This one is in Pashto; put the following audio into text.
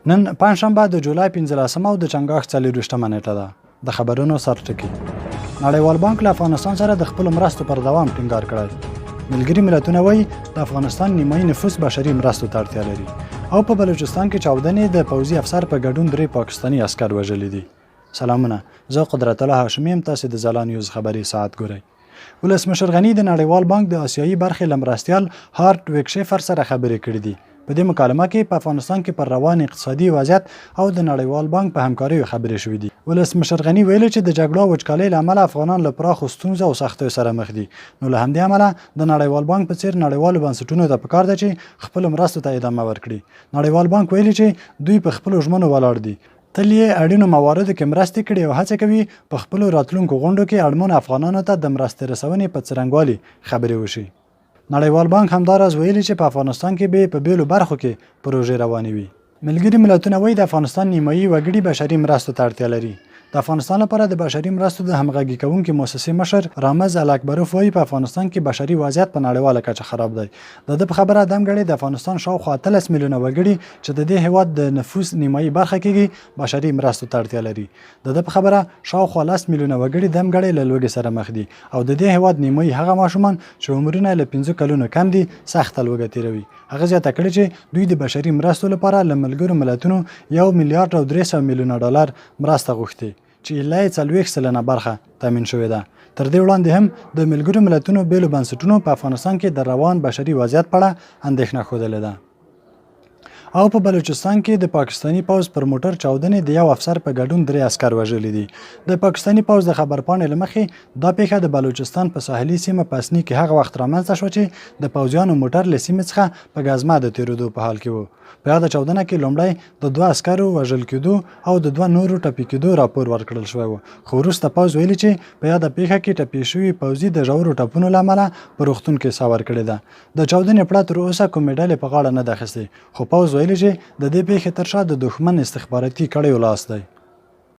نن پنجشنبه د جولای 15 او د چنګاښ 24مه نیټه ده. د خبرونو سرټکي. نړیوال بانک له افغانستان سره د خپل مرستو پر دوام ټینګار کړی. ملګري ملتونه وایي د افغانستان نیمایي نفوس بشري مرستو ته اړتیا لري. او په بلوچستان کې چاودنې د پوځي افسر په ګډون 3 پاکستاني عسکر وژلي دي. سلامونه، زه قدرت الله هاشمي یم. تاسو د ځلا نیوز خبري ساعت ګورئ. ولسمشر غني د نړیوال بانک د آسیایي برخې له مرستیال هارت ویکشیفر سره خبرې کړې دي. په دې مکالمه کې په افغانستان کې پر روان اقتصادي وضعیت او د نړیوال بانک په همکارۍ خبرې شوې دي. ولسمشر غني ویلي چې د جګړو او وچکالۍ له امله افغانان له پراخو ستونزو او سختیو سره مخ دي. نو له همدې امله د نړیوال بانک په څیر نړیوالو بنسټونو ته پکار ده چې خپل مرستو ته ادامه ورکړي. نړیوال بانک ویلي چې دوی په خپل ژمنو ولاړ دي. تل یې اړینو مواردو کې مرستې کړي او هڅه کوي په خپل راتلونکو غونډو کې اړمنو افغانانو ته د مرستې رسونې په څرنګوالي خبرې وشي. نړیوال بانک همداراز ویلي چې په افغانستان کې به په بیلو برخو کې پروژې روانې وي. ملګري ملتونه وایي د افغانستان نیمایي وګړي بشري مرستو ته اړتیا لري. د افغانستان لپاره د بشري مرستو د همغږي کوونکي مؤسسې مشر رامز الاکبروف وایي په افغانستان کې بشري وضعیت په نړیواله کچه خراب دی. د ده په خبره دمګړی د افغانستان شاوخوا 13 میلیونه وګړي چې د دې هیواد د نفوس نیمایي برخه کېږي بشري مرستو ته اړتیا لري. د ده په خبره شاوخوا 10 میلیونه وګړي دمګړی له لوږې سره مخ دي او د دې هیواد نیمایي هغه ماشومان چې عمرونه له 15 کلونو کم دي سخت لوږه تیروي. هغه زیاته کړې چې دوی د بشري مرستو لپاره له ملګرو ملتونو 1 میلیارډ او 300 میلیونه ډالر مرسته غوښتي چې لای 40 سلنه برخه تامین شوې ده. تر دې وړاندې هم د ملګرو ملتونو بیلو بنسټونو په افغانستان کې د روان بشري وضعیت په اړه اندېښنه ښودلې ده. او په بلوچستان کې د پاکستاني پوځ پر موټر چاودنې د یو افسر په ګډون 3 عسكر وژلي دي. د پاکستاني پوځ د خبرپاڼې له مخې دا پیښه د بلوچستان په ساحلي سیمه پسنی کې هغه وخت رامنځته شوه چې د پوځیانو موټر له سیمې څخه په ګازمه د تیرېدو په حال کې وو. په یاده چاودنه کې لومړی د 2 عسکرو وژل کېدو او د 2 نورو ټپي کېدو راپور ورکړل شوی و. خو وروسته پوځ ویلي چې په یاده پیښه کې ټپي شوي پوځي د ژورو ټپونو له امله په روغتون کې ساه ورکړې ده. د چاودنې پړه تر اوسه کومې ډلې په غاړه نه ده اخیستې، خو پوځ ویلي چې د دې پیښې تر شا د دښمن استخباراتي کړیو لاس دی.